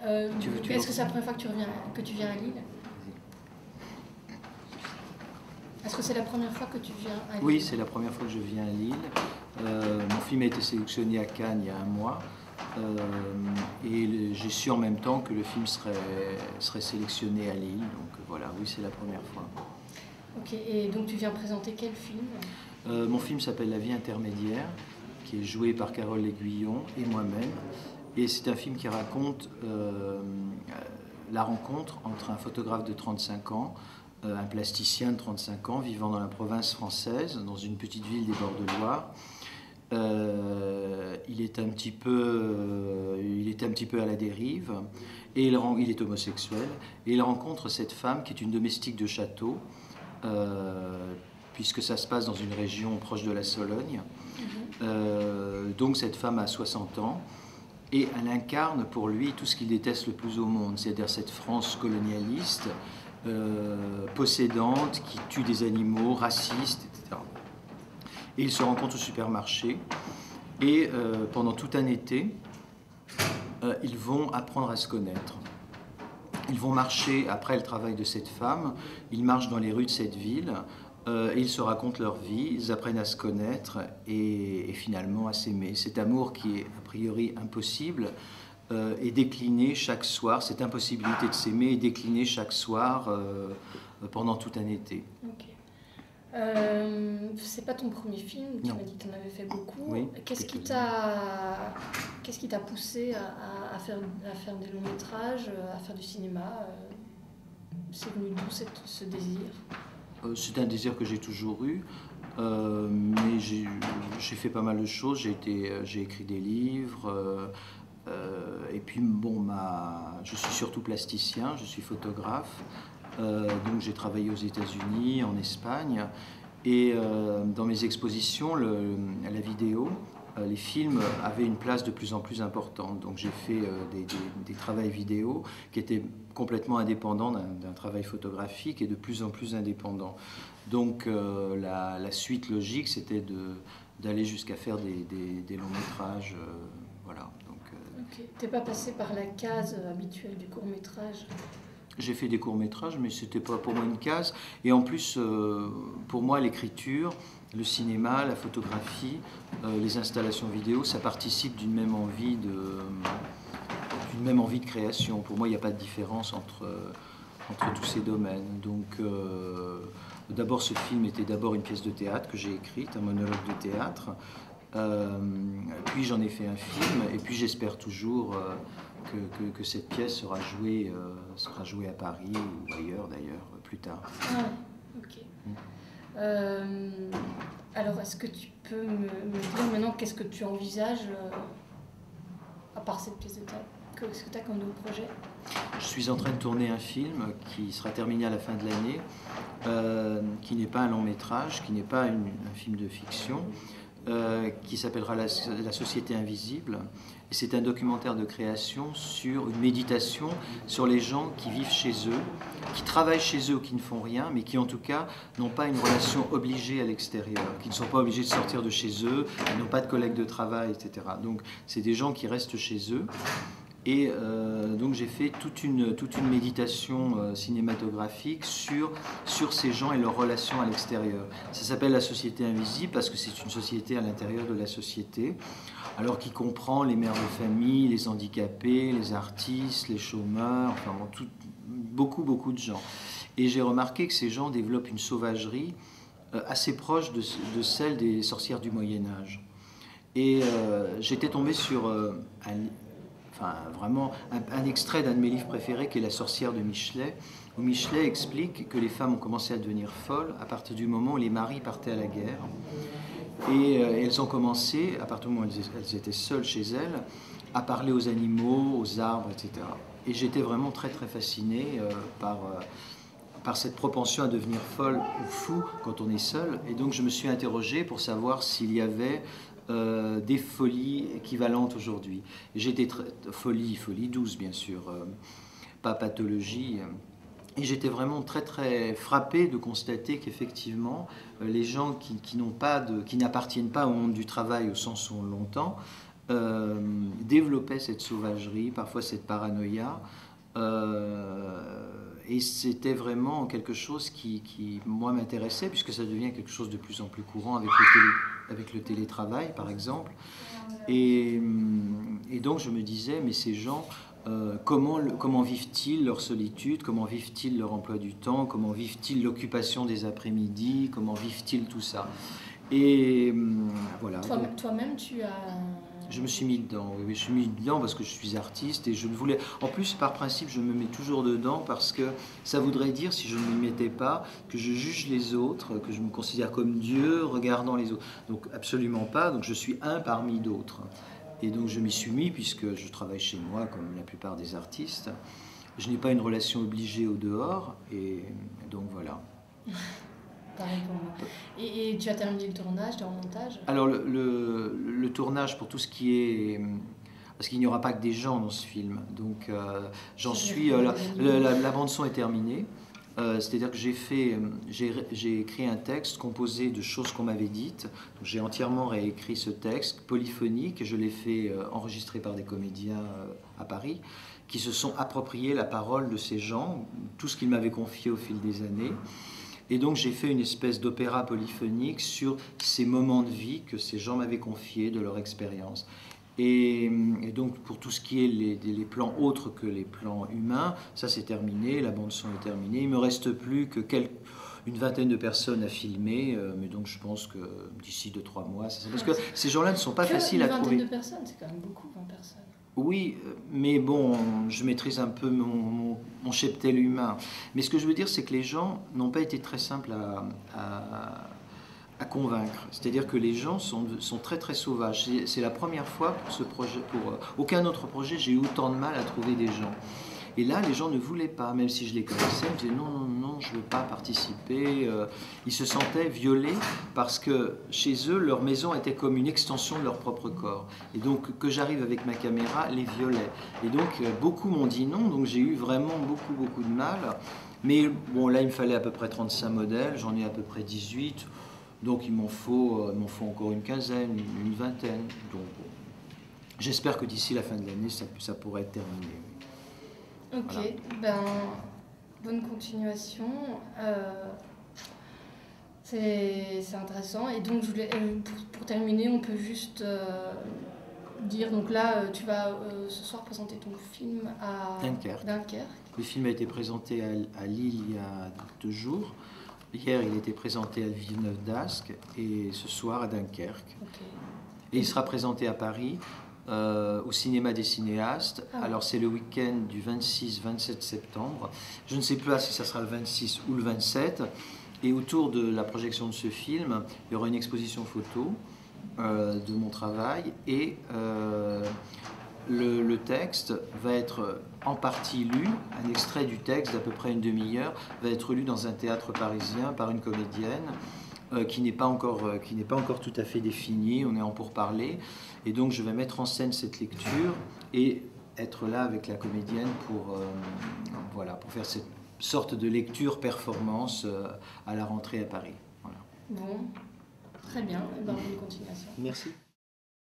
Est-ce que c'est la première fois que tu viens à Lille? Est-ce que c'est la première fois que tu viens à Lille? Oui, c'est la première fois que je viens à Lille. Mon film a été sélectionné à Cannes il y a un mois. Et j'ai su en même temps que le film serait sélectionné à Lille. Donc voilà, oui, c'est la première fois. Ok, et donc tu viens présenter quel film? Mon film s'appelle La vie intermédiaire, qui est joué par Carole L'Aiguillon et moi-même. Et c'est un film qui raconte la rencontre entre un photographe de 35 ans, un plasticien de 35 ans, vivant dans la province française, dans une petite ville des bords de Loire. Il était un petit peu à la dérive, et il est homosexuel, et il rencontre cette femme qui est une domestique de château, puisque ça se passe dans une région proche de la Sologne. Donc cette femme a 60 ans, et elle incarne pour lui tout ce qu'il déteste le plus au monde, c'est-à-dire cette France colonialiste, possédante, qui tue des animaux, raciste, etc. Et ils se rencontrent au supermarché, et pendant tout un été, ils vont apprendre à se connaître. Ils vont marcher, après le travail de cette femme, ils marchent dans les rues de cette ville, et ils se racontent leur vie, ils apprennent à se connaître et finalement à s'aimer. Cet amour qui est a priori impossible est décliné chaque soir, cette impossibilité de s'aimer est déclinée chaque soir pendant tout un été. Okay. C'est pas ton premier film, tu m'as dit que tu en avais fait beaucoup. Oui, qu'est-ce qui t'a poussé à faire des longs métrages, à faire du cinéma? C'est venu d'où ce désir? C'est un désir que j'ai toujours eu, mais j'ai fait pas mal de choses. J'ai écrit des livres, et puis bon, je suis surtout plasticien, je suis photographe. Donc j'ai travaillé aux États-Unis, en Espagne, et dans mes expositions, la vidéo, les films avaient une place de plus en plus importante. Donc j'ai fait des travaux vidéo qui étaient complètement indépendants d'un travail photographique et de plus en plus indépendants. Donc la suite logique, c'était d'aller jusqu'à faire des longs métrages. Voilà. Ok. T'es pas passé par la case habituelle du court métrage? J'ai fait des courts-métrages, mais ce n'était pas pour moi une case. Et en plus, pour moi, l'écriture, le cinéma, la photographie, les installations vidéo, ça participe d'une même envie de création. Pour moi, il n'y a pas de différence entre tous ces domaines. Donc, d'abord, ce film était d'abord une pièce de théâtre que j'ai écrite, un monologue de théâtre. Puis j'en ai fait un film, et puis j'espère toujours que cette pièce sera jouée à Paris ou ailleurs d'ailleurs plus tard. Ah, ok. Alors, est-ce que tu peux me dire maintenant qu'est-ce que tu envisages à part cette pièce de théâtre? Qu'est-ce que tu as comme d'autres projets? Je suis en train de tourner un film qui sera terminé à la fin de l'année, qui n'est pas un long métrage, qui n'est pas un film de fiction, qui s'appellera La Société Invisible. Et c'est un documentaire de création sur une méditation sur les gens qui vivent chez eux, qui travaillent chez eux ou qui ne font rien, mais qui en tout cas n'ont pas une relation obligée à l'extérieur, qui ne sont pas obligés de sortir de chez eux, qui n'ont pas de collègues de travail, etc. Donc c'est des gens qui restent chez eux. Et donc j'ai fait toute une méditation cinématographique sur ces gens et leurs relations à l'extérieur. Ça s'appelle La Société Invisible parce que c'est une société à l'intérieur de la société, alors qui comprend les mères de famille, les handicapés, les artistes, les chômeurs, enfin beaucoup de gens. Et j'ai remarqué que ces gens développent une sauvagerie assez proche de celle des sorcières du Moyen-Âge. Et j'étais tombé sur vraiment un extrait d'un de mes livres préférés qui est La sorcière de Michelet, où Michelet explique que les femmes ont commencé à devenir folles à partir du moment où les maris partaient à la guerre. Et elles ont commencé, à partir du moment où elles étaient seules chez elles, à parler aux animaux, aux arbres, etc. Et j'étais vraiment très fasciné par cette propension à devenir folle ou fou quand on est seul. Et donc je me suis interrogé pour savoir s'il y avait des folies équivalentes aujourd'hui. J'étais folie douce bien sûr, pas pathologie. Et j'étais vraiment très frappé de constater qu'effectivement les gens qui n'appartiennent pas au monde du travail au sens où on l'entend, développait cette sauvagerie, parfois cette paranoïa. Et c'était vraiment quelque chose qui moi, m'intéressait, puisque ça devient quelque chose de plus en plus courant avec le télétravail, par exemple. Et donc, je me disais, mais ces gens, comment vivent-ils leur solitude? Comment vivent-ils leur emploi du temps? Comment vivent-ils l'occupation des après-midi? Comment vivent-ils tout ça? Et voilà. Toi-même, tu as... Je me suis mis dedans, oui, je suis mis dedans parce que je suis artiste et je ne voulais... En plus, par principe, je me mets toujours dedans parce que ça voudrait dire, si je ne m'y mettais pas, que je juge les autres, que je me considère comme Dieu regardant les autres. Donc absolument pas, donc je suis un parmi d'autres. Et donc je m'y suis mis puisque je travaille chez moi comme la plupart des artistes. Je n'ai pas une relation obligée au dehors et donc voilà. Pareil pour moi. Et tu as terminé le tournage, tu es en montage? Alors le tournage pour tout ce qui est... Parce qu'il n'y aura pas que des gens dans ce film. Donc j'en suis... la bande-son est terminée. C'est-à-dire que j'ai écrit un texte composé de choses qu'on m'avait dites. J'ai entièrement réécrit ce texte polyphonique. Je l'ai fait enregistrer par des comédiens à Paris qui se sont appropriés la parole de ces gens, tout ce qu'ils m'avaient confié au fil des années. Et donc j'ai fait une espèce d'opéra polyphonique sur ces moments de vie que ces gens m'avaient confiés de leur expérience. Et donc pour tout ce qui est les plans autres que les plans humains, ça c'est terminé, la bande son est terminée. Il ne me reste plus que une vingtaine de personnes à filmer, mais donc je pense que d'ici 2-3 mois, parce que ces gens-là ne sont pas faciles à trouver. Une vingtaine de personnes, c'est quand même beaucoup, 20 personnes. Oui, mais bon, je maîtrise un peu mon cheptel humain. Mais ce que je veux dire, c'est que les gens n'ont pas été très simples à convaincre. C'est-à-dire que les gens sont très très sauvages. C'est la première fois pour ce projet, pour aucun autre projet, j'ai eu autant de mal à trouver des gens. Et là, les gens ne voulaient pas, même si je les connaissais, ils me disaient non, non, non, je ne veux pas participer. Ils se sentaient violés parce que chez eux, leur maison était comme une extension de leur propre corps. Et donc, que j'arrive avec ma caméra, les violait. Et donc, beaucoup m'ont dit non, donc j'ai eu vraiment beaucoup de mal. Mais bon, là, il me fallait à peu près 35 modèles, j'en ai à peu près 18. Donc, il m'en faut encore une quinzaine, une vingtaine. Donc, j'espère que d'ici la fin de l'année, ça pourrait être terminé. Ok, voilà. Ben, bonne continuation. C'est intéressant. Et donc, je voulais, pour terminer, on peut juste dire, donc là, tu vas ce soir présenter ton film à Dunkerque. Le film a été présenté à Lille il y a 2 jours. Hier, il a été présenté à Villeneuve-d'Ascq et ce soir à Dunkerque. Okay. Et il sera présenté à Paris. Au cinéma des cinéastes. Ah oui. Alors c'est le week-end du 26-27 septembre. Je ne sais plus si ça sera le 26 ou le 27. Et autour de la projection de ce film, il y aura une exposition photo de mon travail et le texte va être en partie lu, un extrait du texte d'à peu près une demi-heure va être lu dans un théâtre parisien par une comédienne qui n'est pas encore tout à fait définie, on est en pourparlers. Et donc je vais mettre en scène cette lecture et être là avec la comédienne pour faire cette sorte de lecture-performance à la rentrée à Paris. Voilà. Bon, très bien, bonne continuation. Merci.